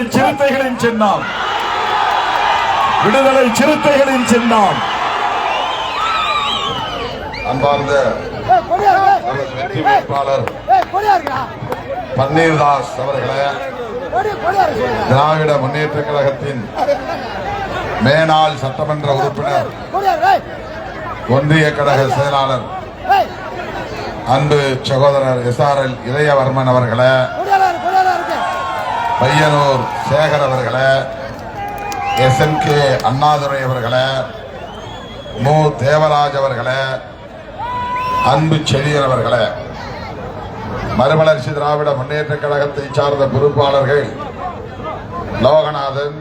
விடுதலை சிறுத்தைகளின் சின்னம். விடுதலை சிறுத்தைகளின் சின்னம். அன்பார்ந்த வெற்றி வேட்பாளர் பன்னீர்தாஸ் அவர்களே, திராவிட முன்னேற்ற கழகத்தின் மேனாள் சட்டமன்ற உறுப்பினர், ஒன்றிய கழக செயலாளர், அன்பு சகோதரர் SRL இதயவர்மன் அவர்களே, பையனூர் சேகர் அவர்களே, SNK அண்ணாதுரை அவர்களே, மு தேவராஜ் அவர்களே, அன்பு செழியன் அவர்களே, மறுமலர்ச்சி திராவிட முன்னேற்ற கழகத்தை சார்ந்த பொறுப்பாளர்கள் லோகநாதன்,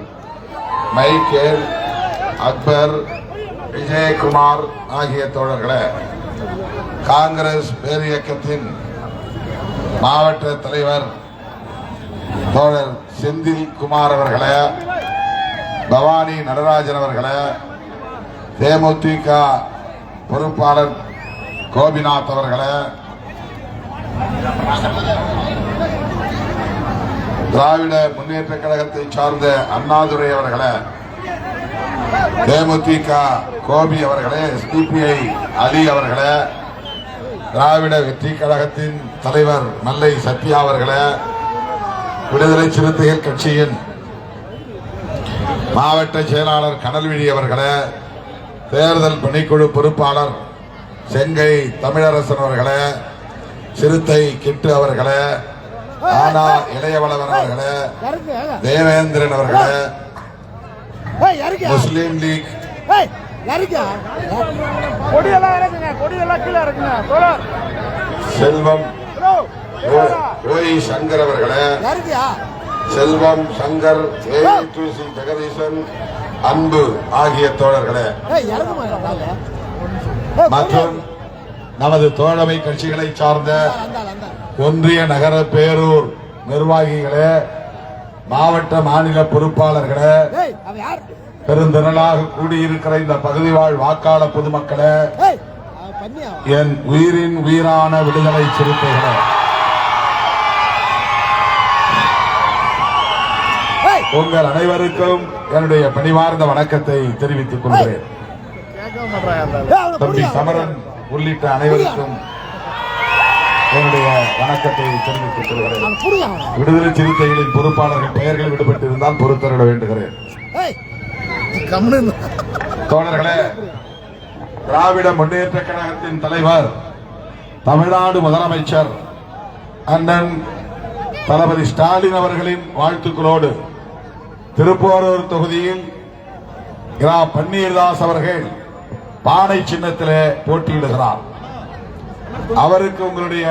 மைக்கேல், அக்பர், விஜயகுமார் ஆகிய தோழர்களே, காங்கிரஸ் பேரியக்கத்தின் மாவட்ட தலைவர் தோழர் செந்தில் குமார் அவர்களே, பவானி நடராஜன் அவர்களே, தேமுதிக பொறுப்பாளர் கோபிநாத் அவர்களே, திராவிட முன்னேற்ற கழகத்தை சார்ந்த அண்ணாதுரை அவர்களே, தேமுதிக கோபி அவர்களே, SDPI அலி அவர்களே, திராவிட வெற்றி கழகத்தின் தலைவர் மல்லை சத்யா அவர்களே, விடுதலை சிறுத்தைகள் கட்சியின் மாவட்ட செயலாளர் கனல்விழி அவர்களே, தேர்தல் பணிக்குழு பொறுப்பாளர் செங்கை தமிழரசன் அவர்களே, சிறுத்தை கிட்டு அவர்களே, ஆனா இளையவளவன் அவர்களே, தேவேந்திரன் அவர்களே, முஸ்லீம் லீக் செல்வம் சங்கர் அவர்களே, செல்வம் சங்கர், ஜெகதீசன், அன்பு ஆகிய தோழர்களே மற்றும் நமது தோழமை கட்சிகளை சார்ந்த ஒன்றிய நகர பேரூர் நிர்வாகிகளே, மாவட்ட மாநில பொறுப்பாளர்களே, பெருந்திரளாக கூடியிருக்கிற இந்த பகுதி வாழ் வாக்காள பொதுமக்களே, என் உயிரின் உயிரான விடுதலை சிறுத்தைகளே, உங்கள் அனைவருக்கும் என்னுடைய பணிவார்ந்த வணக்கத்தை தெரிவித்துக் கொள்கிறேன். தம்பி சமரன் உள்ளிட்ட அனைவருக்கும் என்னுடைய வணக்கத்தை தெரிவித்துக் கொள்கிறேன். விடுதலை சிறுத்தைகளின் பொறுப்பாளர்கள் பெயர்கள் விடுபட்டிருந்தால் பொறுத்தருட வேண்டுகிறேன். தோழர்களே, திராவிட முன்னேற்ற கழகத்தின் தலைவர், தமிழ்நாடு முதலமைச்சர் அண்ணன் தளபதி ஸ்டாலின் அவர்களின் வாழ்த்துக்களோடு திருப்போரூர் தொகுதியில் பன்னீர்தாஸ் அவர்கள் பானை சின்னத்திலே போட்டியிடுகிறார். அவருக்கு உங்களுடைய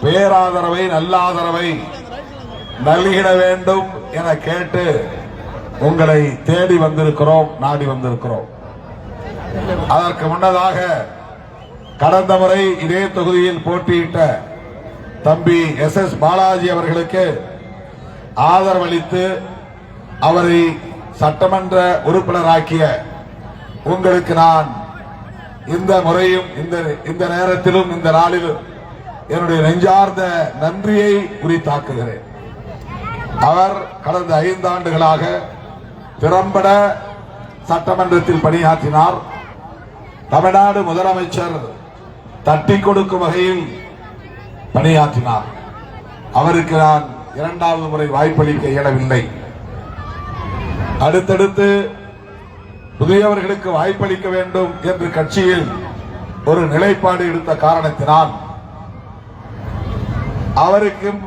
பேராதரவை, நல்லாதரவை நல்கிட வேண்டும் என கேட்டு உங்களை தேடி வந்திருக்கிறோம், நாடி வந்திருக்கிறோம். அதற்கு முன்னதாக கடந்த முறை இதே தொகுதியில் போட்டியிட்ட தம்பி SS பாலாஜி அவர்களுக்கு ஆதரவளித்து அவரை சட்டமன்ற உறுப்பினராக்கிய உங்களுக்கு நான் இந்த முறையும் இந்த நேரத்திலும் இந்த நாளிலும் என்னுடைய நெஞ்சார்ந்த நன்றியை உரித்தாக்குகிறேன். அவர் கடந்த 5 ஆண்டுகளாக திறம்பட சட்டமன்றத்தில் பணியாற்றினார். தமிழ்நாடு முதலமைச்சர் தட்டி கொடுக்கும் வகையில் பணியாற்றினார். அவருக்கு நான் 2வது முறை வாய்ப்பளிக்க இயலவில்லை. அடுத்தடுத்து புதியவர்களுக்கு வாய்ப்பளிக்க வேண்டும் என்று கட்சியில் ஒரு நிலைப்பாடு எடுத்த காரணத்தினால் அவருக்கும்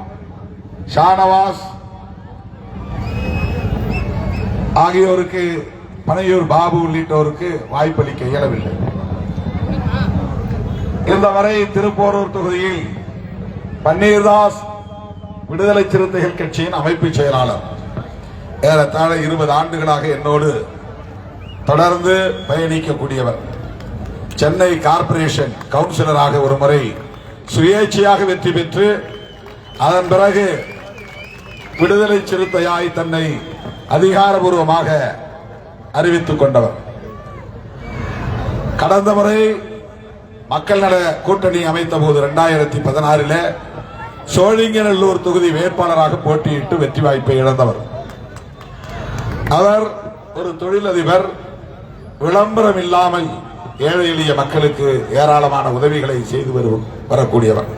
ஷானவாஸ் ஆகியோருக்கு, பனையூர் பாபு உள்ளிட்டோருக்கு வாய்ப்பளிக்க இயலவில்லை. இந்த வரை திருப்போரூர் தொகுதியில் பன்னீர்தாஸ் விடுதலை சிறுத்தைகள் கட்சியின் அமைப்பு செயலாளர் ஏறத்தாழ 20 ஆண்டுகளாக என்னோடு தொடர்ந்து பயணிக்கக்கூடியவர். சென்னை கார்ப்பரேஷன் கவுன்சிலராக ஒரு முறை சுயேட்சையாக வெற்றி பெற்று அதன் பிறகு விடுதலை சிறுத்தையாய் தன்னை அதிகாரபூர்வமாக அறிவித்துக் கொண்டவர். கடந்த முறை மக்கள் நல கூட்டணி அமைத்த போது 2016 சோழிங்கநல்லூர் தொகுதி வேட்பாளராக போட்டியிட்டு வெற்றி வாய்ப்பை இழந்தவர். அவர் ஒரு தொழிலதிபர். விளம்பரம் இல்லாமல் ஏழை எளிய மக்களுக்கு ஏராளமான உதவிகளை செய்து வரக்கூடியவர்.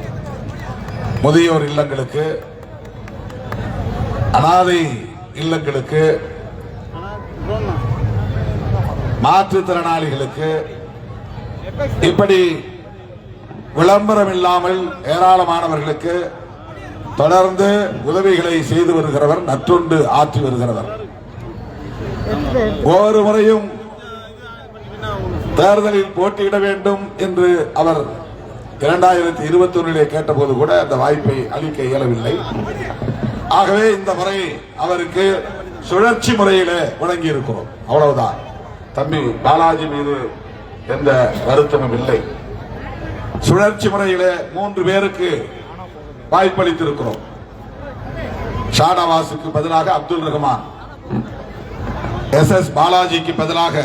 முதியோர் இல்லங்களுக்கு, அனாதை இல்லங்களுக்கு, மாற்றுத்திறனாளிகளுக்கு இப்படி விளம்பரம் இல்லாமல் ஏராளமானவர்களுக்கு தொடர்ந்து உதவிகளை செய்து வருகிறவர், நற்றொண்டு ஆற்றி வருகிறவர். ஒவ்வொரு முறையும் தேர்தலில் போட்டியிட வேண்டும் என்று அவர் 2021 கேட்டபோது கூட அந்த வாய்ப்பை அளிக்க இயலவில்லை. ஆகவே இந்த முறை அவருக்கு சுழற்சி முறையிலே வழங்கி இருக்கிறோம். அவ்வளவுதான். தம்பி பாலாஜி மீது எந்த வருத்தமும் இல்லை. சுழற்சி முறையிலே 3 பேருக்கு வாய்ப்பளித்திருக்கிறோம். ஷானவாசுக்கு பதிலாக அப்துல் ரஹ்மான், SS பாலாஜிக்கு பதிலாக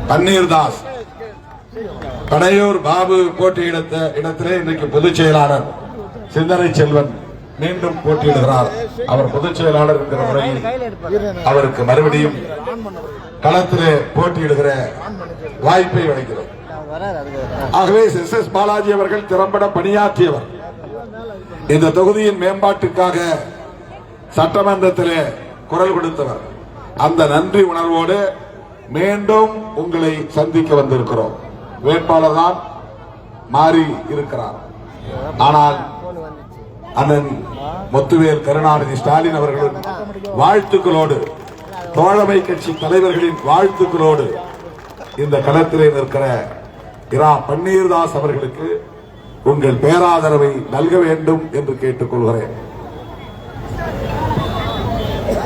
பன்னீர்தாஸ், கடையூர் பாபு போட்டியிட்ட இடத்திலே இன்றைக்கு பொதுச் செயலாளர் சிந்தனை செல்வன் மீண்டும் போட்டியிடுகிறார். அவர் பொதுச் செயலாளர் என்கிற முறையில் அவருக்கு மறுபடியும் களத்திலே போட்டியிடுகிற வாய்ப்பை வழங்குகிறோம். ஆகவே SS பாலாஜி அவர்கள் திறம்பட பணியாற்றியவர். இந்த தொகுதியின் மேம்பாட்டுக்காக சட்டமன்றத்திலே குரல் கொடுத்தவர். அந்த நன்றி உணர்வோடு மீண்டும் உங்களை சந்திக்க வந்திருக்கிறோம். வேட்பாளர் தான் மாறி இருக்கிறார். ஆனால் அண்ணன் முத்துவேல் கருணாநிதி ஸ்டாலின் அவர்களின் வாழ்த்துக்களோடு, தோழமை கட்சி தலைவர்களின் வாழ்த்துக்களோடு இந்த களத்திலே நிற்கிற இரா பன்னீர்தாஸ் அவர்களுக்கு உங்கள் பேராதரவை நல்க வேண்டும் என்று கேட்டுக் கொள்கிறேன்.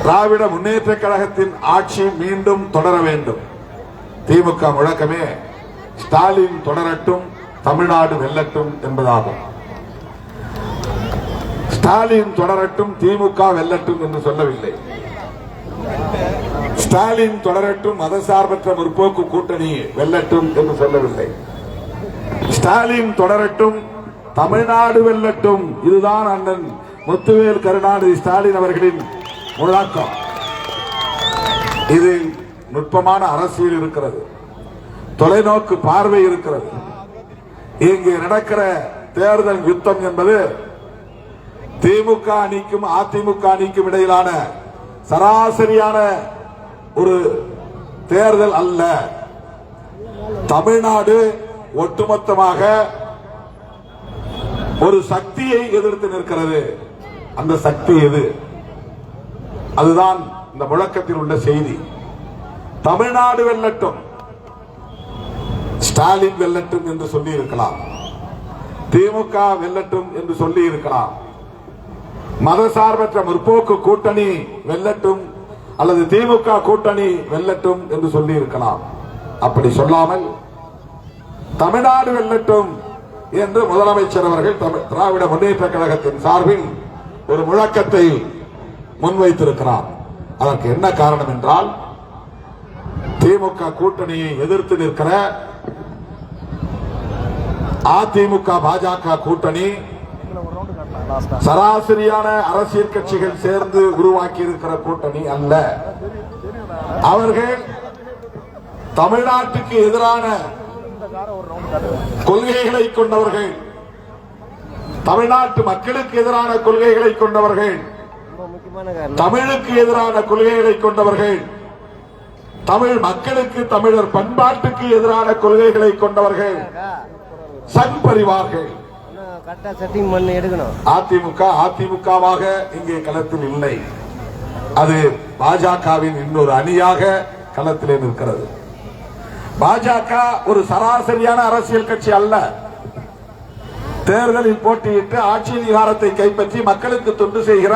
திராவிட முன்னேற்ற கழகத்தின் ஆட்சி மீண்டும் தொடர வேண்டும். திமுக முழக்கமே ஸ்டாலின் தொடரட்டும், தமிழ்நாடு வெல்லட்டும் என்பதாகும். ஸ்டாலின் தொடரட்டும், திமுக வெல்லட்டும் என்று சொல்லவில்லை. ஸ்டாலின் தொடரட்டும், மதசார்பற்ற முற்போக்கு கூட்டணி வெல்லட்டும் என்று சொல்லவில்லை. ஸ்டாலின் தொடரட்டும், தமிழ்நாடு வெல்லட்டும். இதுதான் அண்ணன் முத்துவேல் கருணாநிதி ஸ்டாலின் அவர்களின் முழக்கம். இதில் நுட்பமான அரசியல் இருக்கிறது, தொலைநோக்கு பார்வை இருக்கிறது. இங்கே நடக்கிற தேர்தல் யுத்தம் என்பது திமுக அணிக்கும் அதிமுக அணிக்கும் இடையிலான சராசரியான ஒரு தேர்தல் அல்ல. தமிழ்நாடு ஒட்டுமொத்தமாக ஒரு சக்தியை எதிர்த்து நிற்கிறது. அந்த சக்தி எது? அதுதான் இந்த முழக்கத்தில் உள்ள செய்தி. தமிழ்நாடு வெல்லட்டும், ஸ்டாலின் வெல்லட்டும் என்று சொல்லி இருக்கலாம், திமுக வெல்லட்டும் என்று சொல்லி இருக்கலாம், மதசார்பற்ற முற்போக்கு கூட்டணி வெல்லட்டும் அல்லது திமுக கூட்டணி வெல்லட்டும் என்று சொல்லி இருக்கலாம். அப்படி சொல்லாமல் தமிழ்நாடு வெல்லட்டும் என்று முதலமைச்சர் அவர்கள் திராவிட முன்னேற்ற கழகத்தின் சார்பில் ஒரு முழக்கத்தை முன்வைத்திருக்கிறார். அதற்கு என்ன காரணம் என்றால், திமுக கூட்டணியை எதிர்த்து நிற்கிற அதிமுக பாஜக கூட்டணி சராசரியான அரசியல் கட்சிகள் சேர்ந்து உருவாக்கி இருக்கிற கூட்டணி அல்ல. அவர்கள் தமிழ்நாட்டுக்கு எதிரான கொள்கைகளை கொண்டவர்கள், தமிழ்நாட்டு மக்களுக்கு எதிரான கொள்கைகளை கொண்டவர்கள், தமிழுக்கு எதிரான கொள்கைகளை கொண்டவர்கள், தமிழ் மக்களுக்கு, தமிழர் பண்பாட்டுக்கு எதிரான கொள்கைகளை கொண்டவர்கள், சங் பரிவார்கள். அதிமுக அதிமுகவாக இங்கே களத்தில் இல்லை. அது பாஜகவின் இன்னொரு அணியாக களத்திலே நிற்கிறது. பாஜக ஒரு சராசரியான அரசியல் கட்சி அல்ல. தேர்தலில் போட்டியிட்டு ஆட்சி அதிகாரத்தை கைப்பற்றி மக்களுக்கு தொண்டு செய்கிற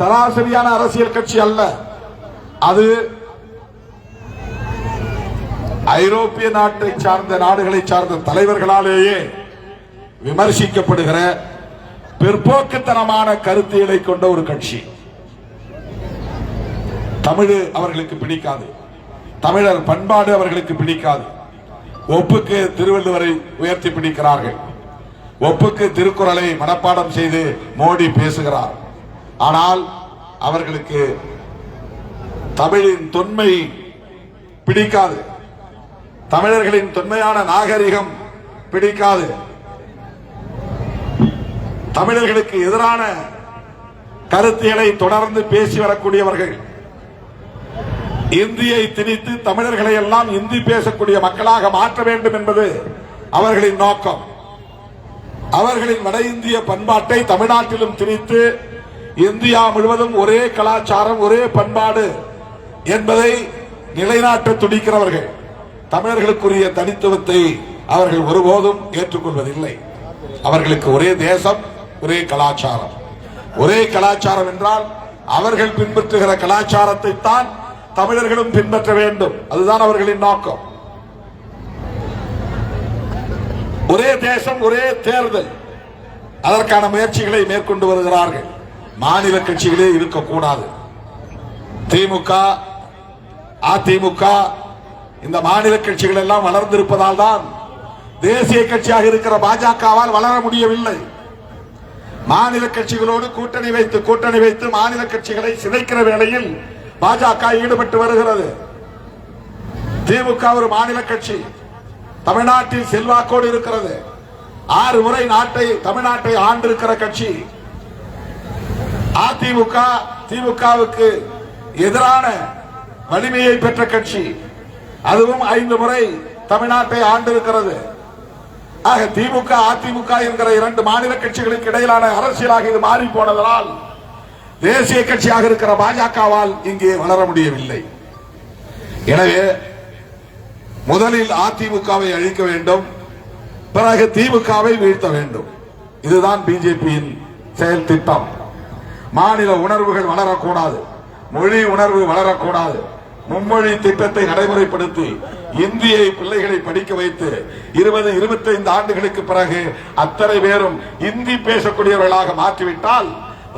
சராசரியான அரசியல் கட்சி அல்ல. அது ஐரோப்பிய நாட்டை சார்ந்த, நாடுகளை சார்ந்த தலைவர்களாலேயே விமர்சிக்கப்படுகிற பிற்போக்குத்தனமான கருத்தியலை கொண்ட ஒரு கட்சி. தமிழ் அவர்களுக்கு பிடிக்காது, தமிழர் பண்பாடு அவர்களுக்கு பிடிக்காது. ஒப்புக்கு திருவள்ளுவரை உயர்த்தி பிடிக்கிறார்கள். ஒப்புக்கு திருக்குறளை மனப்பாடம் செய்து மோடி பேசுகிறார். ஆனால் அவர்களுக்கு தமிழின் தொன்மை பிடிக்காது, தமிழர்களின் தொன்மையான நாகரிகம் பிடிக்காது. தமிழர்களுக்கு எதிரான கருத்துக்களை தொடர்ந்து பேசி வரக்கூடியவர்கள் இந்தியை திணித்து தமிழர்களை எல்லாம் இந்தி பேசக்கூடிய மக்களாக மாற்ற வேண்டும் என்பது அவர்களின் நோக்கம். அவர்களின் வட இந்திய பண்பாட்டை தமிழ்நாட்டிலும் திணித்து இந்தியா முழுவதும் ஒரே கலாச்சாரம் ஒரே பண்பாடு என்பதை நிலைநாட்ட துடிக்கிறவர்கள். தமிழர்களுக்குரிய தனித்துவத்தை அவர்கள் ஒருபோதும் ஏற்றுக்கொள்வதில்லை. அவர்களுக்கு ஒரே தேசம் ஒரே கலாச்சாரம். ஒரே கலாச்சாரம் என்றால் அவர்கள் பின்பற்றுகிற கலாச்சாரத்தை தான் தமிழர்களும் பின்பற்ற வேண்டும். அதுதான் அவர்களின் நோக்கம். ஒரே தேசம் ஒரே தேர்தல், அதற்கான முயற்சிகளை மேற்கொண்டு வருகிறார்கள். மாநில கட்சிகளே இருக்கக்கூடாது. திமுக அதிமுக இந்த மாநில கட்சிகள் எல்லாம் வளர்ந்திருப்பதால் தான் தேசிய கட்சியாக இருக்கிற பாஜகவால் வளர முடியவில்லை. மாநில கட்சிகளோடு கூட்டணி வைத்து மாநில கட்சிகளை சிதைக்கிற வேளையில் பாஜக ஈடுபட்டு வருகிறது. திமுக ஒரு மாநில கட்சி, தமிழ்நாட்டில் செல்வாக்கோடு இருக்கிறது. 6 முறை தமிழ்நாட்டை ஆண்டிருக்கிற கட்சி. அதிமுக திமுகவுக்கு எதிரான வலிமையை பெற்ற கட்சி, அதுவும் 5 முறை தமிழ்நாட்டை ஆண்டிருக்கிறது. ஆக திமுக அதிமுக என்கிற 2 மாநில கட்சிகளுக்கு இடையிலான அரசியலாக இது மாறி போனதனால் தேசிய கட்சியாக இருக்கிற பாஜகவால் இங்கே வளர முடியவில்லை. எனவே முதலில் அதிமுகவை அழிக்க வேண்டும், பிறகு திமுகவை வீழ்த்த வேண்டும். இதுதான் பிஜேபியின் செயல் திட்டம். மாநில உணர்வுகள் வளரக்கூடாது, மொழி உணர்வு வளரக்கூடாது. மும்மொழி திட்டத்தை நடைமுறைப்படுத்தி இந்தியை பிள்ளைகளை படிக்க வைத்து 20-25 ஆண்டுகளுக்கு பிறகு அத்தனை பேரும் இந்தி பேசக்கூடியவர்களாக மாற்றிவிட்டால்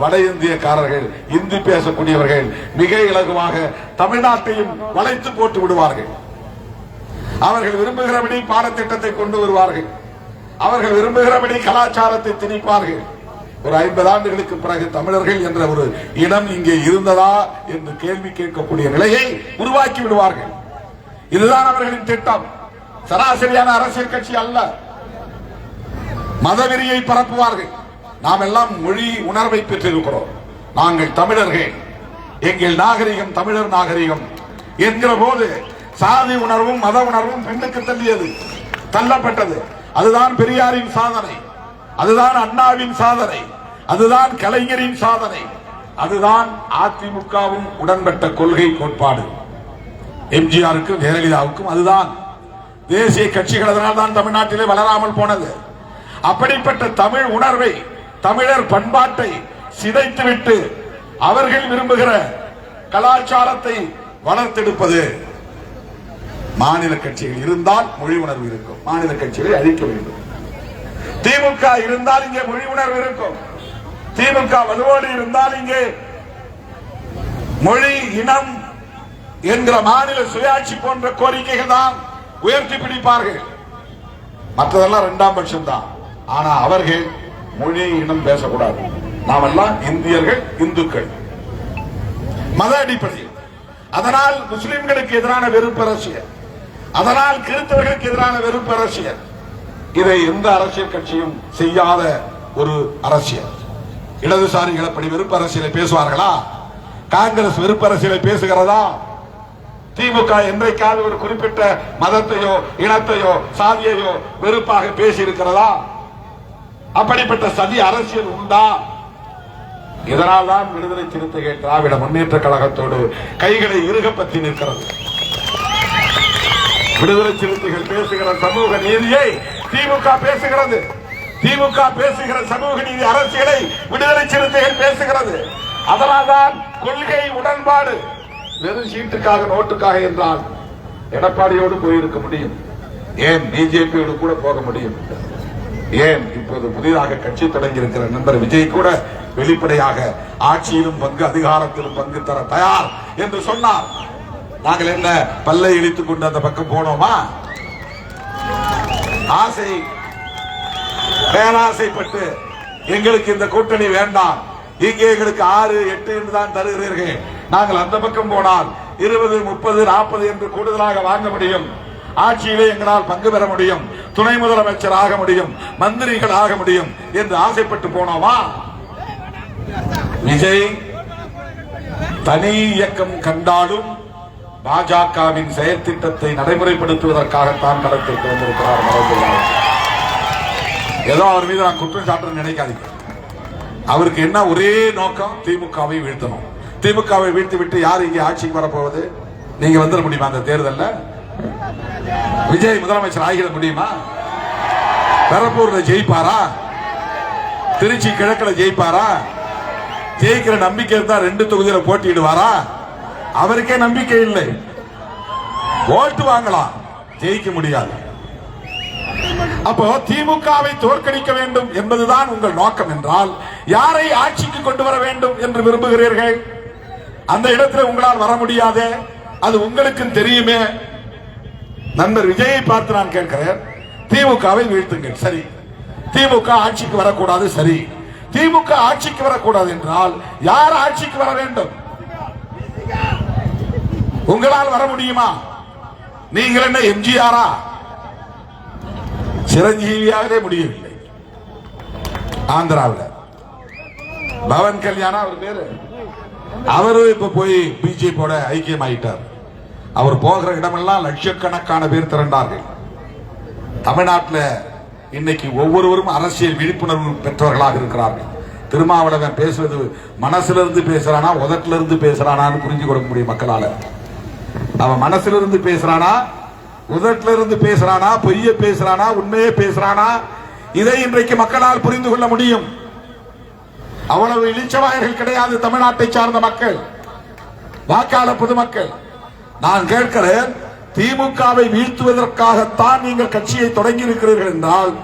வட இந்தியக்காரர்கள் இந்தி பேசக்கூடியவர்கள் மிக இலகுவாக தமிழ்நாட்டையும் வளைத்து போட்டு விடுவார்கள். அவர்கள் விரும்புகிறபடி பாடத்திட்டத்தை கொண்டு வருவார்கள். அவர்கள் விரும்புகிறபடி கலாச்சாரத்தை திணிப்பார்கள். ஒரு 50 ஆண்டுகளுக்கு பிறகு தமிழர்கள் என்ற ஒரு இடம் இங்கே இருந்ததா என்று கேள்வி கேட்கக்கூடிய நிலையை உருவாக்கி விடுவார்கள். இதுதான் அவர்களின் திட்டம். சராசரியான அரசியல் கட்சி அல்ல. மதவெறியை பரப்புவார்கள். நாம் எல்லாம் மொழி உணர்வை பெற்றிருக்கிறோம். நாங்கள் தமிழர்கள், எங்கள் நாகரிகம் தமிழர் நாகரிகம் என்கிற போது சாதி உணர்வும் மத உணர்வும் பெண்ணுக்கு தள்ளப்பட்டது. அதுதான் பெரியாரின் சாதனை, அதுதான் அண்ணாவின் சாதனை, அதுதான் கலைஞரின் சாதனை, அதுதான் அதிமுகவும் உடன்பட்ட கொள்கை கோட்பாடு. எம்ஜிஆருக்கும் ஜெயலலிதாவுக்கும் அதுதான். தேசிய கட்சிகள் அதனால் தான் தமிழ்நாட்டிலே வளராமல் போனது. அப்படிப்பட்ட தமிழ் உணர்வை தமிழர் பண்பாட்டை சிதைத்துவிட்டு அவர்கள் விரும்புகிற கலாச்சாரத்தை வளர்த்தெடுப்பது. மாநில கட்சிகள் இருந்தால் மொழி உணர்வு இருக்கும். மாநில கட்சிகளை அழிக்க வேண்டும். திமுக இருந்தால் இங்கே மொழி உணர்வு இருக்கும். திமுக வலுவோடு இருந்தால் இங்கே மொழி இனம் என்கிற மாநில சுயாட்சி போன்ற கோரிக்கைகள் தான் உயர்த்தி பிடிப்பார்கள். மற்றதெல்லாம் 2ஆம் பட்சம் தான். ஆனா அவர்கள் மொழி இனம் பேசக்கூடாது. நாம் எல்லாம் இந்தியர்கள், இந்துக்கள், மத அடிப்படையில். அதனால் முஸ்லிம்களுக்கு எதிரான வெறுப்பு அரசியல், அதனால் கிறிஸ்தவர்களுக்கு எதிரான வெறுப்பு அரசியல். இதை எந்த அரசியல் கட்சியும் செய்யாத ஒரு அரசியல். இடதுசாரிகள் அப்படி வெறுப்பு அரசியலை பேசுவார்களா? காங்கிரஸ் வெறுப்பு அரசியலை பேசுகிறதா? திமுக என்றைக்காவது ஒரு குறிப்பிட்ட மதத்தையோ இனத்தையோ சாதியையோ வெறுப்பாக பேசி இருக்கிறதா? அப்படிப்பட்ட சதி அரசியல் உண்டா? இதனால் தான் விடுதலை சிறுத்தைகள் திராவிட முன்னேற்ற கழகத்தோடு கைகளை இறுக பற்றி நிற்கிறது. விடுதலை சிறுத்தைகள் பேசுகிற சமூக நீதியை திமுக பேசுகிறது. திமுக பேசுகிற சமூக நீதி அரசியலை விடுதலை சிறுத்தைகள் பேசுகிறது. அதனால்தான் கொள்கை உடன்பாடு. வெறும் சீட்டுக்காக நோட்டுக்காக என்றால் எடப்பாடியோடு போயிருக்க முடியும், ஏன் பிஜேபியோடு கூட போக முடியும், ஏன் இப்போது புதிதாக கட்சி தொடங்கி இருக்கிற நண்பர் விஜய் கூட வெளிப்படையாக ஆட்சியிலும் பங்கு அதிகாரத்திலும் பங்கு தர தயார் என்று சொன்னார். நாங்கள் என்ன பல்லை இழித்துக் கொண்டு அந்த பக்கம் போனோமா? ஆசை பேராசைப்பட்டு எங்களுக்கு இந்த கூட்டணி வேண்டாம், இங்கே எங்களுக்கு 6, 8 என்று தான் தருகிறீர்கள், நாங்கள் அந்த பக்கம் போனால் 20, 30, 40 என்று கூடுதலாக வாங்க முடியும், ஆட்சியிலே எங்களால் பங்கு பெற முடியும், துணை முதலமைச்சர் ஆக முடியும், மந்திரிகள் ஆக முடியும் என்று ஆசைப்பட்டு போனோமா? விஜய் தனி இயக்கம் கண்டாலும் பாஜகவின் செயல் திட்டத்தை நடைமுறைப்படுத்துவதற்காகத்தான் களத்திற்கு வந்திருக்கிறார். ஏதோ அவர் மீது நான் குற்றம் சாட்டு நினைக்காதீங்க. அவருக்கு என்ன ஒரே நோக்கம், திமுகவை வீழ்த்தணும். திமுகவை வீழ்த்தி விட்டு யார் இங்கே ஆட்சிக்கு வரப்போவது? நீங்க வந்துட முடியுமா? அந்த தேர்தலில் விஜய் முதலமைச்சர் ஆகிட முடியுமா? பெரம்பூர்ல ஜெயிப்பாரா? திருச்சி கிழக்குல ஜெயிப்பாரா? ஜெயிக்கிற நம்பிக்கை இருந்தா 2 தொகுதியில போட்டியிடுவாரா? அவருக்கே நம்பிக்கை இல்லை. ஓட்டு வாங்கலாம், ஜெயிக்க முடியாது. அப்போ திமுகவை தோற்கடிக்க வேண்டும் என்பதுதான் உங்கள் நோக்கம் என்றால், யாரை ஆட்சிக்கு கொண்டு வர வேண்டும் என்று விரும்புகிறீர்கள்? அந்த இடத்துல உங்களால் வர முடியாது, அது உங்களுக்கும் தெரியுமே. நண்பர் விஜயை பார்த்து நான் கேட்கிறேன், திமுகவை வீழ்த்துங்கள், சரி. திமுக ஆட்சிக்கு வரக்கூடாது, சரி. திமுக ஆட்சிக்கு வரக்கூடாது என்றால் யார் ஆட்சிக்கு வர வேண்டும்? உங்களால் வர முடியுமா? நீங்கள் என்ன எம்ஜிஆரா? சிரஞ்சீவியாகவே முடியவில்லை. ஆந்திராவில் பவன் கல்யாணம் அவர் பேரு, அவரு இப்ப போய் பிஜேபியோட ஐக்கியம் ஆயிட்டார். அவர் போகிற இடமெல்லாம் லட்சக்கணக்கான பேர் திரண்டார்கள். தமிழ்நாட்டில் இன்னைக்கு ஒவ்வொருவரும் அரசியல் விழிப்புணர்வு பெற்றவர்களாக இருக்கிறார்கள். திருமாவளவன் பேசுவது மனசிலிருந்து பேசுறானா உதட்டிலிருந்து பேசுறானான்னு புரிஞ்சு கொடுக்க முடியும் மக்களால. அவன் மனசிலிருந்து பேசுறானா உதட்டிலிருந்து பேசுறானா, பொய்ய பேசுறானா, உண்மையே பேசுறானா, இதை இன்றைக்கு மக்களால் புரிந்து கொள்ள முடியும். அவ்வளவு இளிச்சவாயர்கள் கிடையாது தமிழ்நாட்டை சார்ந்த மக்கள், வாக்காளர் பொதுமக்கள். நான் கேட்கிறேன், திமுகவை வீழ்த்துவதற்காகத்தான் நீங்கள் கட்சியை தொடங்கி இருக்கிறீர்கள் என்றால்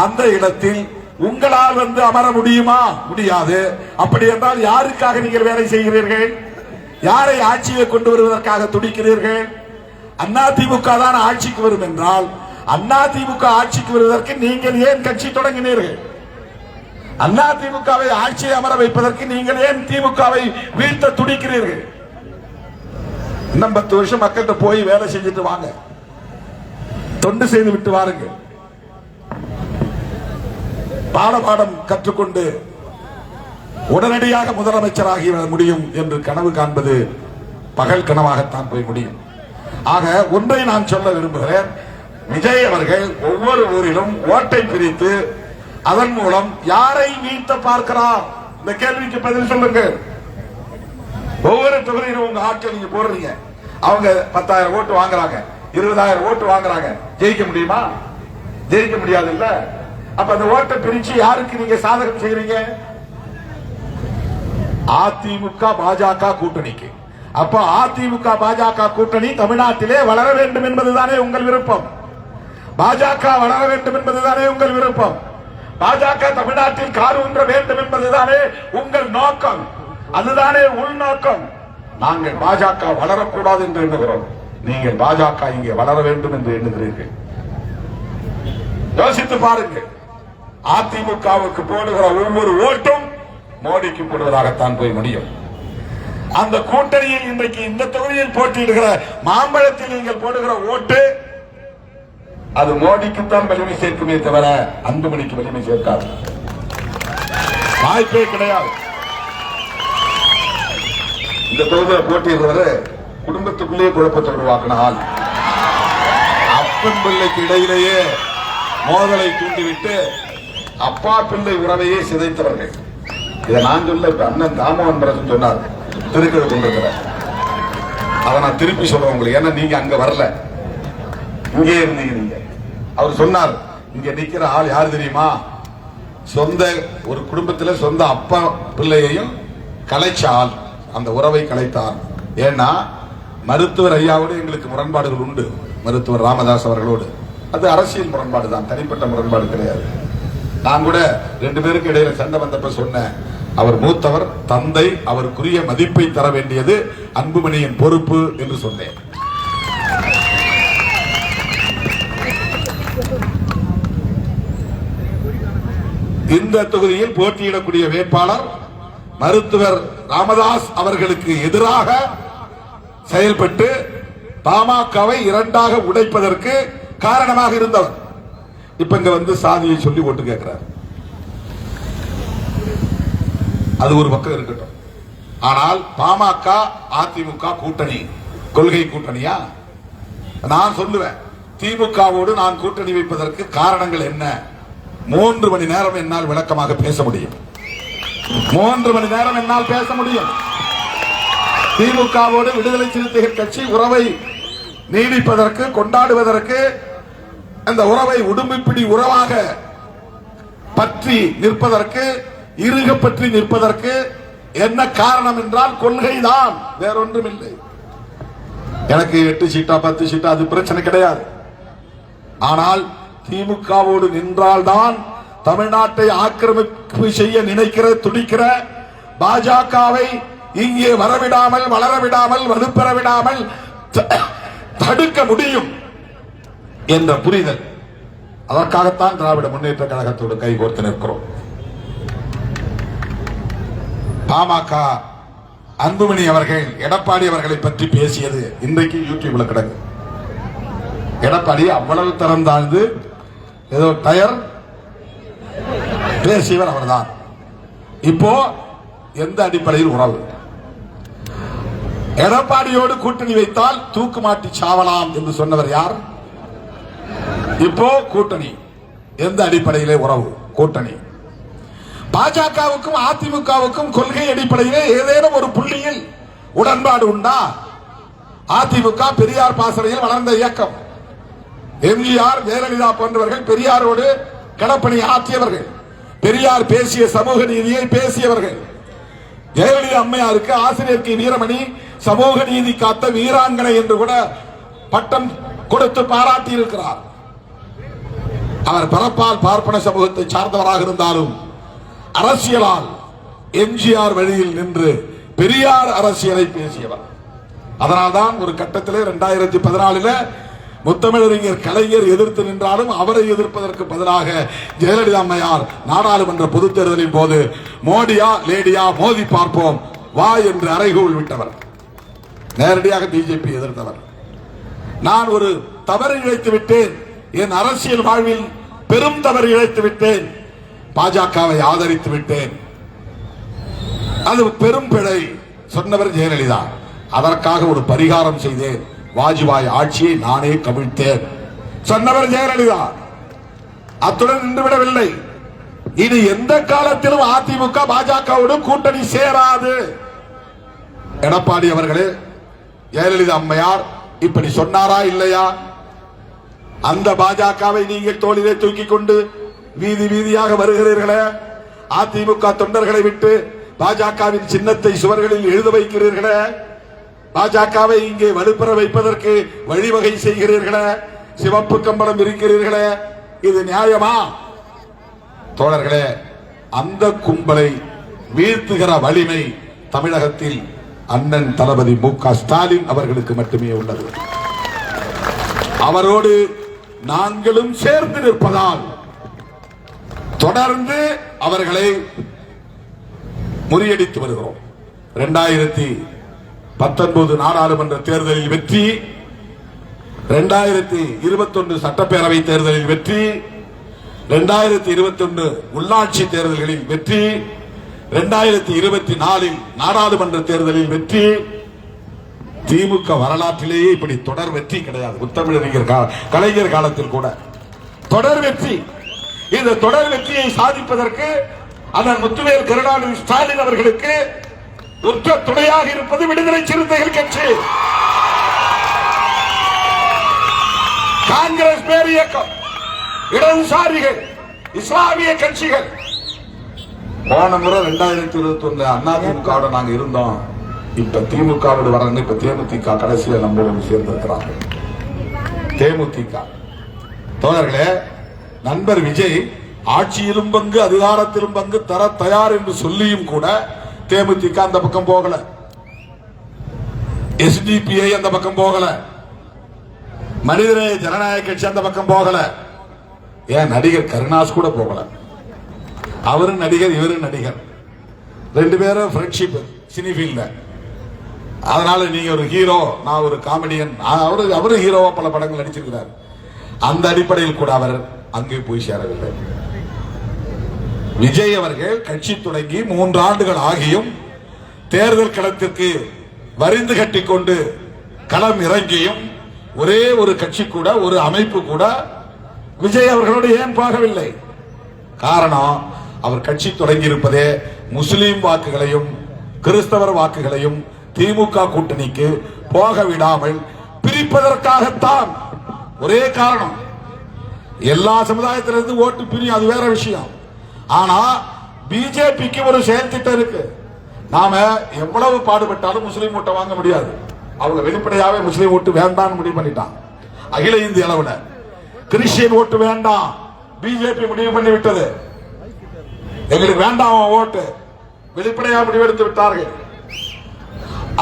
அந்த இடத்தில் உங்களால் வந்து அமர முடியுமா? முடியாது. அப்படி என்றால் யாருக்காக நீங்கள் வேலை செய்கிறீர்கள்? யாரை ஆட்சியை கொண்டு வருவதற்காக துடிக்கிறீர்கள்? அதிமுக தான் ஆட்சிக்கு வரும் என்றால் அதிமுக ஆட்சிக்கு வருவதற்கு நீங்கள் ஏன் கட்சி தொடங்கினீர்கள்? அதிமுகவை ஆட்சியை அமர வைப்பதற்கு நீங்கள் ஏன் திமுகவை வீழ்த்த துடிக்கிறீர்கள்? இன்னும் 10 வருஷம் மக்கள்கிட்ட போய் வேலை செஞ்சுட்டு வாங்க, தொண்டு செய்து விட்டு வாருங்கள். பாடம் கற்றுக்கொண்டு உடனடியாக முதலமைச்சராகி முடியும் என்று கனவு காண்பது பகல் கனவாகத்தான் போய் முடியும். ஆக ஒன்றை நான் சொல்ல விரும்புகிறேன், விஜய் அவர்கள் ஒவ்வொரு ஊரிலும் ஓட்டை பிரித்து அதன் மூலம் யாரை வீழ்த்த பார்க்கிறார்? இந்த கேள்விக்கு பதில் சொல்லுங்கள். ஒவ்வொரு தொகுதியிலும் உங்க ஆட்கள் நீங்க போடுறீங்க, அவங்க 10,000 ஓட்டு வாங்குறாங்க, 20,000 ஓட்டு வாங்குறாங்க, ஜெயிக்க முடியுமா? ஜெயிக்க முடியாது இல்ல. அப்ப அந்த ஓட்டை பிரிச்சு யாருக்கு நீங்க சாதகம் செய்றீங்க? அதிமுக பாஜக கூட்டணிக்கு. அப்ப அதிமுக பாஜக கூட்டணி தமிழ்நாட்டிலே வளர வேண்டும் என்பதுதானே உங்கள் விருப்பம். பாஜக வளர வேண்டும் என்பதுதானே உங்கள் விருப்பம். பாஜக தமிழ்நாட்டில் கார் ஊன்ற வேண்டும் என்பதுதானே உங்கள் நோக்கம். அதுதானே உள்நோக்கம். நாங்கள் பாஜக வளரக்கூடாது என்று எண்ணுகிறோம், நீங்கள் பாஜக இங்கே வளர வேண்டும் என்று எண்ணுகிறீர்கள். யோசித்து பாருங்கள். அதிமுகவுக்கு போடுகிற ஒவ்வொரு ஓட்டும் மோடிக்கு போடுவதாகத்தான் போய் முடியும். அந்த கூட்டணியில் இன்றைக்கு இந்த தொகுதியில் போட்டியிடுகிற மாம்பழத்தில் நீங்கள் போடுகிற ஓட்டு அது மோடிக்குத்தான் வலிமை சேர்க்குமே தவிர அன்புமணிக்கு வலிமை சேர்க்காது. வாய்ப்பே கிடையாது. இந்த தொகுதியில் போட்டியிடுறவரு குடும்பத்துக்குள்ளேயே குழப்பத்தை உருவாக்கின ஆள். அப்பன் பிள்ளைக்கு இடையிலேயே மோதலை தூண்டிவிட்டு அப்பா பிள்ளை உறவையே சிதைத்தவர்கள். இதை நான் சொல்ல, இப்ப அண்ணன் தாமோதரன் சொன்னார் திருக்கழு கொண்டிருக்கிற, அதை நான் திருப்பி சொல்றேன் உங்களுக்கு. ஏன்னா நீங்க அங்க வரல, இங்கே இருந்தீங்க. நீங்க அவர் சொன்னார், இங்க நிக்கிற ஆள் யார் தெரியுமா? சொந்த ஒரு குடும்பத்தில் சொந்த அப்பா பிள்ளையையும் கலைச்ச ஆள், அந்த உறவை கலைத்தார். ஏன்னா மருத்துவர் ஐயாவோடு எங்களுக்கு முரண்பாடுகள் உண்டு, மருத்துவர் ராமதாஸ் அவர்களோடு. அது அரசியல் முரண்பாடு தான், தனிப்பட்ட முரண்பாடு கிடையாது. நான் கூட 2 பேருக்கு இடையில சண்டை வந்தப்ப சொன்னேன், அவர் மூத்தவர், தந்தை, அவருக்குரிய மதிப்பை தர வேண்டியது அன்புமணியின் பொறுப்பு என்று சொன்னேன். இந்த தொகுதியில் போட்டியிடக்கூடிய வேட்பாளர் மருத்துவர் ராமதாஸ் அவர்களுக்கு எதிராக செயல்பட்டு பாமகவை இரண்டாக உடைப்பதற்கு காரணமாக இருந்தவர். இப்ப இங்க வந்து சாதியை சொல்லி ஓட்டு கேட்கிறார். அது ஒரு பக்கம் இருக்கட்டும். ஆனால் பாமக அதிமுக கூட்டணி கொள்கை கூட்டணியா? நான் சொல்லுவேன், திமுகவோடு நான் கூட்டணி வைப்பதற்கு காரணங்கள் என்ன? 3 மணி நேரம் என்னால் விளக்கமாக பேச முடியும். 3 மணி நேரம் என்னால் பேச முடியும். திமுகவோடு விடுதலை சிறுத்தைகள் கட்சி உறவை நீடிப்பதற்கு, கொண்டாடுவதற்கு, அந்த உறவை உடும்பிப்பிடி உறவாக பற்றி நிற்பதற்கு, இறுக பற்றி நிற்பதற்கு என்ன காரணம் என்றால் கொள்கைதான், வேறொன்றும் இல்லை. எனக்கு 8 சீட்டா 10 சீட்டா அது பிரச்சனை கிடையாது. ஆனால் திமுகவோடு நின்றால்தான் தமிழ்நாட்டை ஆக்கிரமிப்பு செய்ய நினைக்கிற துடிக்கிற பாஜகவை இங்கே வரவிடாமல், வளரவிடாமல், வலுப்பெற விடாமல் தடுக்க முடியும் என்ற புரிதல். அதற்காகத்தான் திராவிட முன்னேற்ற கழகத்தோடு கைகோர்த்து நிற்கிறோம். பாமக அன்புமணி அவர்கள் எடப்பாடி அவர்களை பற்றி பேசியது இன்றைக்கு யூடியூப்ல கிடக்கு. எடப்பாடி அவ்வளவு தரம் தாழ்ந்து ஏதோ டயர் பேசியவர் அவர்தான். இப்போ எந்த அடிப்படையில் உறவு? எடப்பாடியோடு கூட்டணி வைத்தால் தூக்கு மாட்டி சாவலாம் என்று சொன்னவர் யார்? இப்போ கூட்டணி எந்த அடிப்படையிலே உறவு? கூட்டணி. பாஜகவுக்கும் அதிமுகவுக்கும் கொள்கை அடிப்படையிலே ஏதேனும் ஒரு புள்ளியில் உடன்பாடு உண்டா? அதிமுக பெரியார் பாசறையில் வளர்ந்த இயக்கம். எம்ஜிஆர், ஜெயலலிதா போன்றவர்கள் பெரியாரோடு களப்பணி ஆற்றியவர்கள். பெரியார் பேசிய சமூக நீதியை பேசியவர்கள். ஜெயலலிதா அம்மையாருக்கு ஆசிரியர் கே வீரமணி சமூக நீதி காத்த வீராங்கனை என்று கூட பட்டம் கொடுத்து பாராட்டி இருக்கிறார். அவர் பரப்பால் பார்ப்பன சமூகத்தை சார்ந்தவராக இருந்தாலும் அரசியலால் எம்ஜிஆர் வழியில் நின்று பெரியார் அரசியலை பேசியவர். அதனால்தான் ஒரு கட்டத்திலே 2014 முத்தமிழறிஞர் கலைஞர் எதிர்த்து நின்றாலும் அவரை எதிர்ப்பதற்கு பதிலாக ஜெயலலிதா அம்மையார் நாடாளுமன்ற பொதுத் தேர்தலின் போது மோடியா லேடியா மோதி பார்ப்போம் வா என்று அறைகூவல் விட்டவர். நேரடியாக பிஜேபி எதிர்த்தவர். நான் ஒரு தவறு இழைத்து விட்டேன், என் அரசியல் வாழ்வில் பெரும் தவறு இழைத்து விட்டேன், பாஜகவை ஆதரித்து விட்டேன், அது பெரும் பிழை சொன்னவர் ஜெயலலிதா. அதற்காக ஒரு பரிகாரம் செய்தேன், வாஜ்பாய் ஆட்சியை நானே கவிழ்த்தேன் சொன்னவர் ஜெயலலிதா. அத்துடன் நின்றுவிடவில்லை. இனி எந்த காலத்திலும் அதிமுக பாஜகவோடு கூட்டணி சேராது. எடப்பாடி அவர்களே, ஜெயலலிதா அம்மையார் இப்படி சொன்னாரா இல்லையா? அந்த பாஜகவை நீங்கள் தோளிலே தூக்கிக் கொண்டு வீதி வீதியாக வருகிறீர்களே, அதிமுக தொண்டர்களை விட்டு பாஜகவின் சின்னத்தை சுவர்களில் எழுத வைக்கிறீர்களே, பாஜகவை இங்கே வலுப்பெற வைப்பதற்கு வழிவகை செய்கிறீர்களே, சிவப்பு கம்பளம் இருக்கிறீர்களே, இது நியாயமா? தோழர்களே, அந்த கும்பலை வீழ்த்துகிற வலிமை தமிழகத்தில் அண்ணன் தளபதி மு.க. ஸ்டாலின் அவர்களுக்கு மட்டுமே உள்ளது. அவரோடு நாங்களும் சேர்ந்து நிற்பதால் தொடர்ந்து அவர்களை முறியடித்து வருகிறோம். 2019 நாடாளுமன்ற தேர்தலில் வெற்றி, 2021 சட்டப்பேரவை தேர்தலில் வெற்றி, 2021 உள்ளாட்சி தேர்தல்களில் வெற்றி, 2024 நாடாளுமன்ற தேர்தலில் வெற்றி. திமுக வரலாற்றிலேயே இப்படி தொடர் வெற்றி கிடையாது. முத்தமிழறிஞர் கலைஞர் காலத்தில் கூட தொடர் வெற்றி. இந்த தொடர் வெற்றியை சாதிப்பதற்கு அதன் முத்துவேல் கருணாநிதி ஸ்டாலின் அவர்களுக்கு உற்ற துணையாக இருப்பது விடுதலை சிறுத்தைகள் கட்சி, காங்கிரஸ் பேர் இயக்கம், இடதுசாரிகள், இஸ்லாமிய கட்சிகள். போன முறை 2021 அதிமுக நாங்க இருந்தோம். இப்ப திமுகவோடு வரணும். இப்ப தேமுதிக கடைசியில் நம்மளோடு சேர்ந்திருக்கிறார்கள். தேமுதிக தோழர்களே, நண்பர் விஜய் ஆட்சியிலும் பங்கு அதிகாரத்திலும் பங்கு தர தயார் என்று சொல்லியும் கூட தேமுதிக அந்த பக்கம் போகல, எஸ்டிபிஐ அந்த பக்கம் போகல, மனிதநேய ஜனநாயக கட்சி அந்த பக்கம் போகல, ஏன் நடிகர் கருணாஸ் கூட போகல. அவரும் நடிகர், இவரும் நடிகர், ரெண்டு பேரும் ஃப்ரெண்ட்ஷிப் சினிஃபீல்ட்ல. அதனால நீங்க ஒரு ஹீரோ, நான் ஒரு காமெடியன். அவரு ஹீரோவா பல படங்கள் நடிச்சிருக்கிறார். அந்த அடிப்படையில் கூட அவர் அங்கே போய் சேரவில்லை. விஜய் அவர்கள் கட்சி தொடங்கி 3 ஆண்டுகள் ஆகியும் தேர்தல் களத்திற்கு வரிந்து கட்டிக்கொண்டு களம் இறங்கியும் ஒரே ஒரு கட்சி கூட, ஒரு அமைப்பு கூட விஜய் அவர்களோடு ஏன் போகவில்லை? காரணம், அவர் கட்சி தொடங்கி இருப்பதே முஸ்லிம் வாக்குகளையும் கிறிஸ்தவர் வாக்குகளையும் திமுக கூட்டணிக்கு போக விடாமல் பிரிப்பதற்காகத்தான். ஒரே காரணம். எல்லா சமுதாயத்திலிருந்து ஓட்டு பிரியும், அது வேற விஷயம். ஆனா பிஜேபிக்கு ஒரு செயல் திட்டம் இருக்கு. நாம எவ்வளவு பாடுபட்டாலும் முஸ்லீம் ஓட்டை வாங்க முடியாது. அவங்க வெளிப்படையாவே முஸ்லீம் ஓட்டு வேண்டாம்னு முடிவு பண்ணிட்டான். அகில இந்திய அளவுல கிறிஸ்டியன் ஓட்டு வேண்டாம், பிஜேபி முடிவு பண்ணி விட்டது. எங்களுக்கு வேண்டாம் ஓட்டு, வெளிப்படையாக முடிவெடுத்து விட்டார்கள்.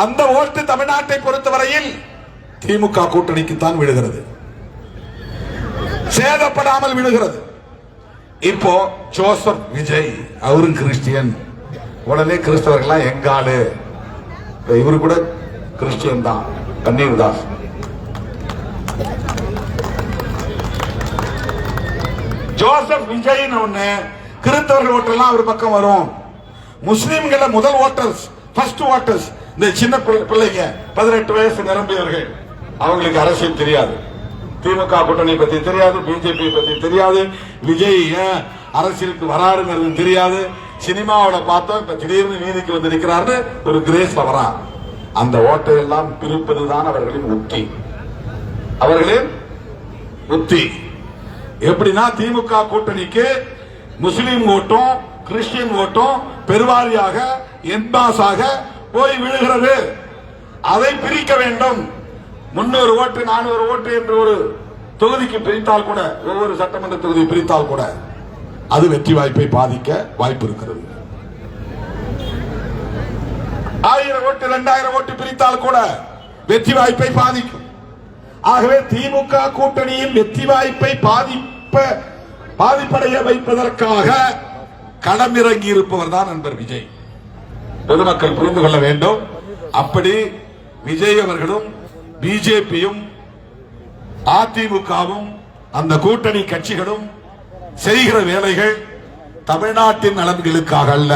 அந்த ஓட்டு தமிழ்நாட்டை பொறுத்தவரையில் திமுக கூட்டணிக்கு தான் விழுகிறது, சேதப்படாமல் விழுகிறது. இப்போ ஜோசப் விஜய் அவரும் கிறிஸ்டியன், உடனே கிறிஸ்தவர்கள் எங்காலு, இவரு கூட கிறிஸ்டியன் தான், கண்ணீர் தாஸ். ஜோசப் விஜய் ஒண்ணு கிறிஸ்தவர்கள் ஓட்டெல்லாம் அவர் பக்கம் வரும். முஸ்லிம்கள முதல் ஓட்டர்ஸ், ஃபர்ஸ்ட் ஓட்டர்ஸ் இந்த சின்ன பிள்ளைங்க 18 வயசு நிரம்பியவர்கள். அவங்களுக்கு அரசியல் தெரியாது, திமுக கூட்டணி பத்தி தெரியாது, பிஜேபி பத்தி தெரியாது, விஜய் ஏன் அரசியலுக்கு வராருங்கிறது தெரியாது. சினிமாவில் பார்த்தோம், இப்ப திடீர்னு நீதிக்கு வந்து நிற்கிறாரு, ஒரு கிரேஸ் வரா. அந்த ஓட்டை எல்லாம் பிரிப்பதுதான் அவர்களின் உத்தி. அவர்களின் உத்தி எப்படின்னா, திமுக கூட்டணிக்கு முஸ்லிம் ஓட்டும் கிறிஸ்டியன் ஓட்டும் பெருவாரியாக என்பாசாக போய் விழுகிறது. அதை பிரிக்க வேண்டும். 300 ஓட்டு 400 ஓட்டு என்று ஒரு தொகுதிக்கு பிரித்தால் கூட, ஒவ்வொரு சட்டமன்ற தொகுதி பிரித்தால் கூட அது வெற்றி வாய்ப்பை பாதிக்க வாய்ப்பு இருக்கிறது. 1000 ஓட்டு 2000 ஓட்டு பிரித்தால் கூட வெற்றி வாய்ப்பை பாதிக்கும். ஆகவே திமுக கூட்டணியில் வெற்றி வாய்ப்பை பாதிப்படைய வைப்பதற்காக களமிறங்கி இருப்பவர் தான் நண்பர் விஜய். பொதுமக்கள் புரிந்து கொள்ள வேண்டும். அப்படி விஜய் அவர்களும் பிஜேபியும் அதிமுகவும் அந்த கூட்டணி கட்சிகளும் செய்கிற வேலைகள் தமிழ்நாட்டின் நலன்களுக்காக அல்ல,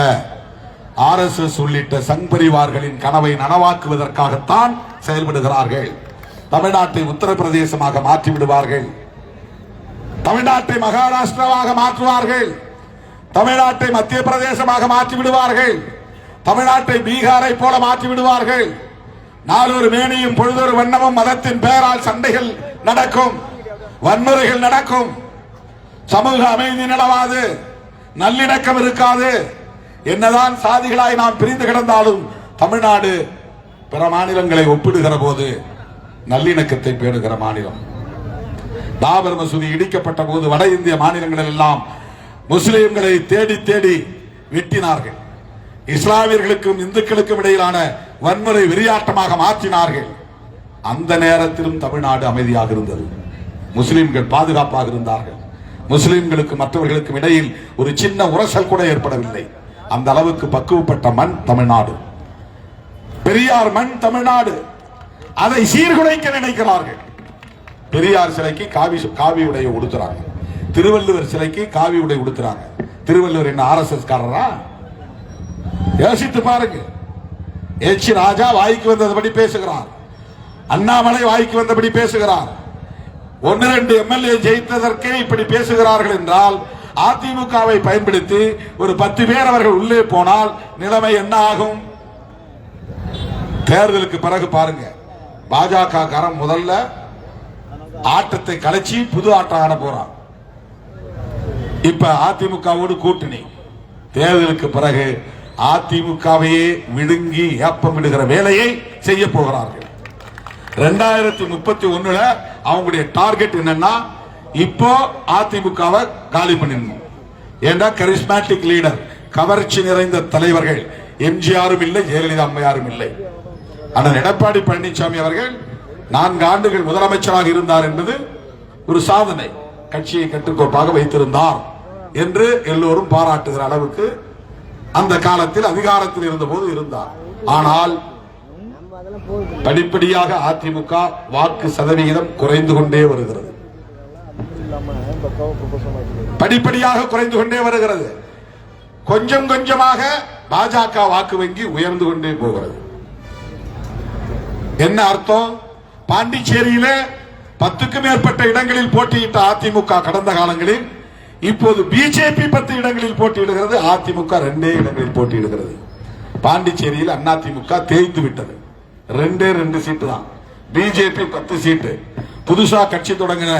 RSS உள்ளிட்ட சங் பரிவார்களின் கனவை நனவாக்குவதற்காகத்தான் செயல்படுகிறார்கள். தமிழ்நாட்டை உத்தரப்பிரதேசமாக மாற்றி விடுவார்கள், தமிழ்நாட்டை மகாராஷ்டிராவாக மாற்றுவார்கள், தமிழ்நாட்டை மத்திய பிரதேசமாக மாற்றி விடுவார்கள், தமிழ்நாட்டை பீகாரை போல மாற்றி விடுவார்கள். நாளொரு மேனியும் பொழுதொரு வண்ணமும் மதத்தின் பெயரால் சண்டைகள் நடக்கும், வன்முறைகள் நடக்கும், சமூக அமைதி நிலவாது, நல்லிணக்கம் இருக்காது. என்னதான் சாதிகளாய் நாம் பிரிந்து கிடந்தாலும் தமிழ்நாடு பிற மாநிலங்களை ஒப்பிடுகிற போது நல்லிணக்கத்தை பேணுகிற மாநிலம். பாபர் மசூதி இடிக்கப்பட்ட போது வட இந்திய மாநிலங்களில் எல்லாம் முஸ்லிம்களை தேடி தேடி வெட்டினார்கள். இஸ்லாமியர்களுக்கும் இந்துக்களுக்கும் இடையிலான வன்முறை வெறியாட்டமாக மாற்றினார்கள். அந்த நேரத்திலும் தமிழ்நாடு அமைதியாக இருந்தது, முஸ்லிம்கள் பாதுகாப்பாக இருந்தார்கள். முஸ்லிம்களுக்கு மற்றவர்களுக்கும் இடையில் ஒரு சின்ன உரசல் கூட ஏற்படவில்லை. அந்த அளவுக்கு பக்குவப்பட்ட மண் தமிழ்நாடு, பெரியார் மண் தமிழ்நாடு. அதை சீர்குலைக்க நினைக்கிறார்கள். பெரியார் சிலைக்கு காவி உடைய உடுத்துறாங்க, திருவள்ளுவர் சிலைக்கு காவி உடை உடுத்துறாங்க. திருவள்ளுவர் என்ன RSS காரரா? யோசித்து பாருங்க. எச் ராஜா வாய்க்கு வந்தபடி பேசுகிறார், அண்ணாமலை வாய்க்கு வந்தபடி பேசுகிறார். 1-2 MLA ஜெயித்ததற்கே இப்படி பேசுகிறார்கள் என்றால் அதிமுகவை பயன்படுத்தி ஒரு 10 பேர் அவர்கள் உள்ளே போனால் நிலைமை என்ன ஆகும்? தேர்தலுக்கு பிறகு பாருங்க, பாஜக காரன் முதல்ல ஆட்டத்தை கலைச்சி புது ஆட்டம் ஆட போறான். இப்ப அதிமுகவோடு கூட்டணி, தேர்தலுக்கு பிறகு அதிமுகவையே விழுங்கி ஏப்பமிடுகிற வேலையை செய்ய போகிறார்கள். 2031 அவங்களுடைய டார்கெட் என்னன்னா, இப்போ அதிமுகவை காலி பண்ணிடணும். ஏன்னா கரிஸ்மேட்டிக் லீடர், கவர்ச்சி நிறைந்த தலைவர்கள் எம்ஜிஆரும் இல்லை, ஜெயலலிதா அம்மையாரும் இல்லை. ஆனால் எடப்பாடி பழனிசாமி அவர்கள் 4 ஆண்டுகள் முதலமைச்சராக இருந்தார் என்பது ஒரு சாதனை. கட்சியை கட்டுக்கோப்பாக வைத்திருந்தார். என்று எல்லோரும் பாராட்டுகிற அளவுக்கு அந்த காலத்தில் அதிகாரத்தில் இருந்தபோது இருந்தார். ஆனால் படிப்படியாக அதிமுக வாக்கு சதவிகிதம் குறைந்து கொண்டே வருகிறது. படிப்படியாக குறைந்து கொண்டே வருகிறது. கொஞ்சம் கொஞ்சமாக பாஜக வாக்கு வங்கி உயர்ந்து கொண்டே போகிறது. என்ன அர்த்தம்? பாண்டிச்சேரியில 10க்கும் மேற்பட்ட இடங்களில் போட்டியிட்ட அதிமுக கடந்த காலங்களில் இப்போது பிஜேபி 10 இடங்களில் போட்டியிடுகிறது, அதிமுக 2 இடங்களில் போட்டியிடுகிறது. பாண்டிச்சேரியில் அதிமுக தேய்ந்து விட்டது. 2 சீட்டு தான். பிஜேபி 10 சீட்டு. புதுசா கட்சி தொடங்கின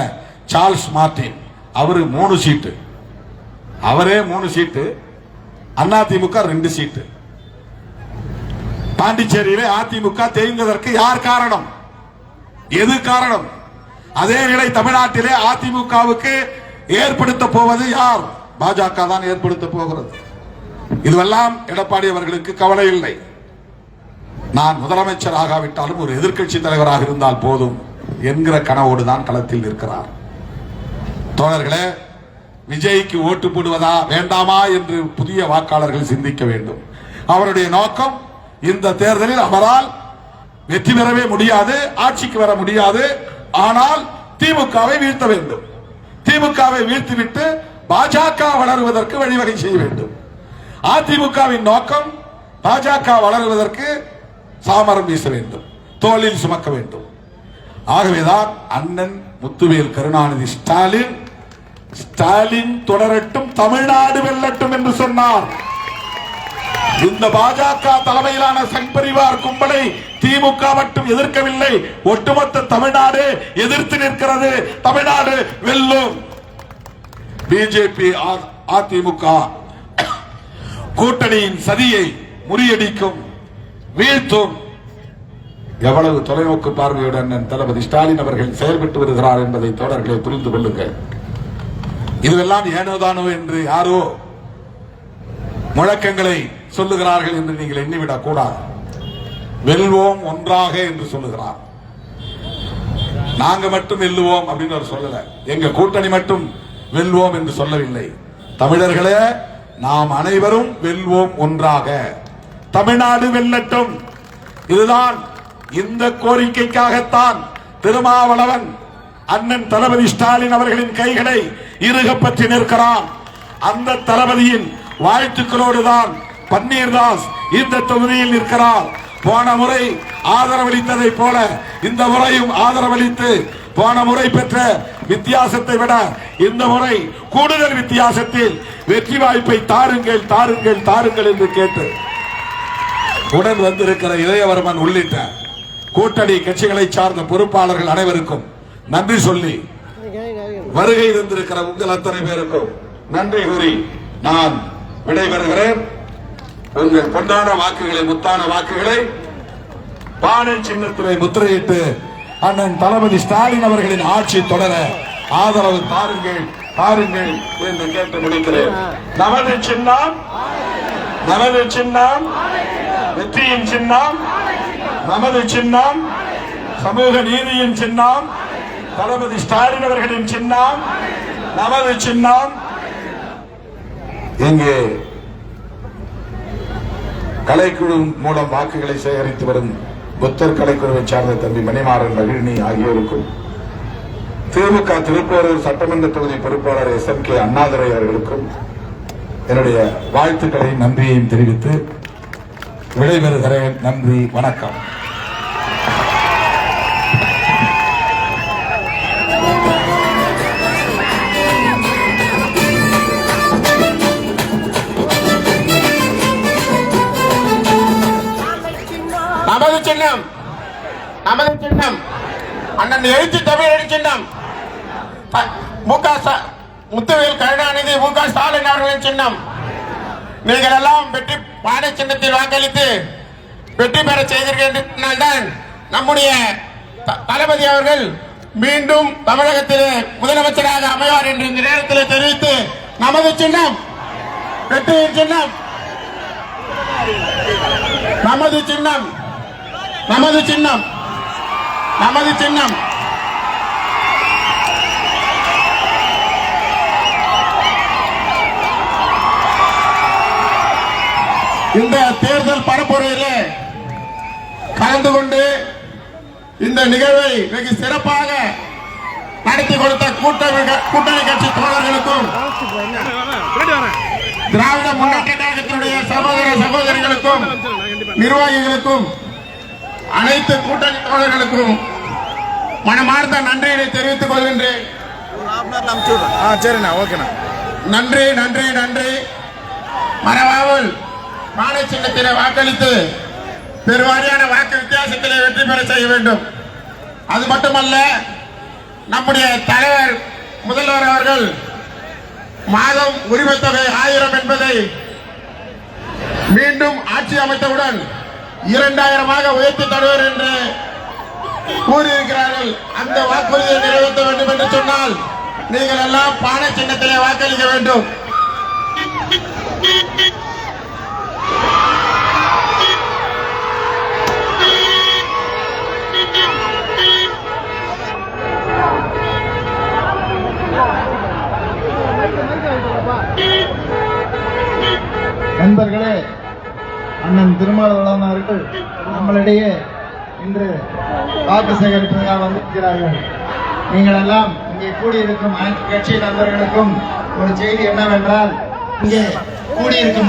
சார்ல்ஸ் மார்டின் அவரு 3 சீட்டு, அவரே 3 சீட்டு, அதிமுக 2 சீட்டு. பாண்டிச்சேரியிலே அதிமுக தேய்ந்ததற்கு யார் காரணம்? எது காரணம்? அதே நிலை தமிழ்நாட்டிலே அதிமுகவுக்கு ஏற்படுத்த போவது யார்? பாஜக தான் ஏற்படுத்த போகிறது. இதுவெல்லாம் எடப்பாடி அவர்களுக்கு கவலை இல்லை. நான் முதலமைச்சர் ஆகாவிட்டாலும் ஒரு எதிர்க்கட்சி தலைவராக இருந்தால் போதும் என்கிற கனவோடு தான் களத்தில் இருக்கிறார். தோழர்களே, விஜய்க்கு ஓட்டு போடுவதா வேண்டாமா என்று புதிய வாக்காளர்கள் சிந்திக்க வேண்டும். அவருடைய நோக்கம் இந்த தேர்தலில் அவரால் வெற்றி பெறவே முடியாது, ஆட்சிக்கு வர முடியாது. ஆனால் திமுகவை வீழ்த்த வேண்டும். திமுகவை வீழ்த்திவிட்டு பாஜக வளருவதற்கு வழிவகை செய்ய வேண்டும். அதிமுகவின் நோக்கம் பாஜக வளருவதற்கு சாமரம் வீச வேண்டும், தோளில் சுமக்க வேண்டும். ஆகவேதான் அண்ணன் முத்துவேல் கருணாநிதி ஸ்டாலின் தொடரட்டும், தமிழ்நாடு வெல்லட்டும் என்று சொன்னார். இந்த பாஜக தலைமையிலான சங் பரிவார் கும்பலை திமுக மட்டும் எதிர்க்கவில்லை, ஒட்டுமொத்த தமிழ்நாடு எதிர்த்து நிற்கிறது. தமிழ்நாடு வெல்லும். பிஜேபி அதிமுக கூட்டணியின் சதியை முறியடிக்கும், வீழ்த்தும். எவ்வளவு தொலைநோக்கு பார்வையுடன் தளபதி ஸ்டாலின் அவர்கள் செயல்பட்டு வருகிறார் என்பதை தோழர்களை புரிந்து கொள்ளுங்கள். இதுவெல்லாம் ஏனோதானோ என்று யாரோ முழக்கங்களை சொல்லுகிறார்கள் என்று நீங்கள் எண்ணிவிடக் கூடாது. வெல்வோம் ஒன்றாக என்று சொல்லுகிறார். நாங்க மட்டும் வெல்லுவோம் அப்படின்னு அவர் சொல்லல, எங்க கூட்டணி மட்டும் வெல்வோம் என்று சொல்லவில்லை. தமிழர்களே, நாம் அனைவரும் வெல்வோம் ஒன்றாக, தமிழ்நாடு வெல்லட்டும். இதுதான். இந்த கோரிக்கைக்காகத்தான் திருமாவளவன் அண்ணன் தளபதி ஸ்டாலின் அவர்களின் கைகளை இறுக பற்றி நிற்கிறான். அந்த தளபதியின் வாழ்த்துக்களோடு தான் பன்னீர்தாஸ் இந்த தொகுதியில் நிற்கிறார். போன முறை ஆதரவளித்ததை போல இந்த முறையும் ஆதரவளித்து போன முறை பெற்ற வித்தியாசத்தை விட இந்த முறை கூடுதல் வித்தியாசத்தில் வெற்றி வாய்ப்பை தாருங்கள், தாருங்கள், தாருங்கள் என்று கேட்டு உடன் வந்திருக்கிற இதயவர்மன் உள்ளிட்ட கூட்டணி கட்சிகளை சார்ந்த பொறுப்பாளர்கள் அனைவருக்கும் நன்றி சொல்லி, வருகை தந்திருக்கிற உங்கள் அத்தனை பேருக்கும் நன்றி கூறி நான் விடைபெறுகிறேன். உங்கள் பொன்னான வாக்குகளை, முத்தான வாக்குகளை பானை சின்னத்திலே முத்திரையிட்டு அண்ணன் தளபதி ஸ்டாலின் அவர்களின் ஆட்சி தொடர ஆதரவு தாருங்கள், தாருங்கள் என்று கேட்டு முடிக்கிறேன். நமது சின்னம், நமது சின்னம், வெற்றியின் சின்னம், நமது சின்னம், சமூக நீதியின் சின்னம், தளபதி ஸ்டாலின் அவர்களின் சின்னம், நமது சின்னம். இங்கே கலைக்குழு மூலம் வாக்குகளை சேகரித்து வரும் புத்தர் கலைக்குழுவை சார்ந்த தம்பி மணிமாறன், மகிழினி ஆகியோருக்கும் திமுக திருப்போரூர் சட்டமன்ற தொகுதி பொறுப்பாளர் SMK அண்ணாதுரை அவர்களுக்கும் என்னுடைய வாழ்த்துக்களை, நன்றியையும் தெரிவித்து விடைபெறுகிறேன். நன்றி, வணக்கம். நமது சின்னம், நமது சின்னம் அண்ணன் எழுச்சி தமிழர் சின்னம், முத்துவேல் கருணாநிதி MK ஸ்டாலின் அவர்களின் சின்னம். நீங்கள் எல்லாம் வெற்றி பானை சின்னத்தில் வாக்களித்து வெற்றி பெற செய்திருக்கின்றனால் நம்முடைய தளபதி அவர்கள் மீண்டும் தமிழகத்திலே முதலமைச்சராக அமைவார் என்று இந்த நேரத்தில் தெரிவித்து, நமது சின்னம் வெற்றியின் சின்னம், நமது சின்னம், நமது சின்னம், நமது சின்னம். இந்த தேர்தல் பரப்புரையிலே கலந்து கொண்டு இந்த நிகழ்வை வெகு சிறப்பாக நடத்தி கொடுத்த கூட்டணி கட்சி தோழர்களுக்கும் திராவிட முன்னேற்ற கழகத்தினுடைய சகோதர சகோதரிகளுக்கும் நிர்வாகிகளுக்கும் அனைத்து கூட்டணி தோழர்களுக்கும் மனமார்ந்த நன்றியை தெரிவித்துக் கொள்கின்றேன். நன்றி நன்றி நன்றி. மறவாமல் பானை சின்னத்திலே வாக்களித்து பெருவாரியான வாக்கு வித்தியாசத்திலே வெற்றி பெற செய்ய வேண்டும். அது மட்டுமல்ல, நம்முடைய தலைவர் முதல்வர் அவர்கள் மாதம் உரிமை தொகை 1000 என்பதை மீண்டும் ஆட்சி அமைத்தவுடன் 2000 உயர்த்தி தருவார் என்று கூறியிருக்கிறார்கள். அந்த வாக்குறுதியை நிறைவேற்ற வேண்டும் என்று சொன்னால் நீங்கள் எல்லாம் பானை சின்னத்திலே வாக்களிக்க வேண்டும். நண்பர்களே, அண்ணன் திருமாவளவன் அவர்கள் நம்மளிடையே இன்று வாக்கு சேகரிப்பதற்காக வந்திருக்கிறார்கள். நீங்கள் எல்லாம் இங்கே கூடியிருக்கும் அனைத்து கட்சி நண்பர்களுக்கும் ஒரு செய்தி என்னவென்றால், இங்கே கூடியிருக்கும்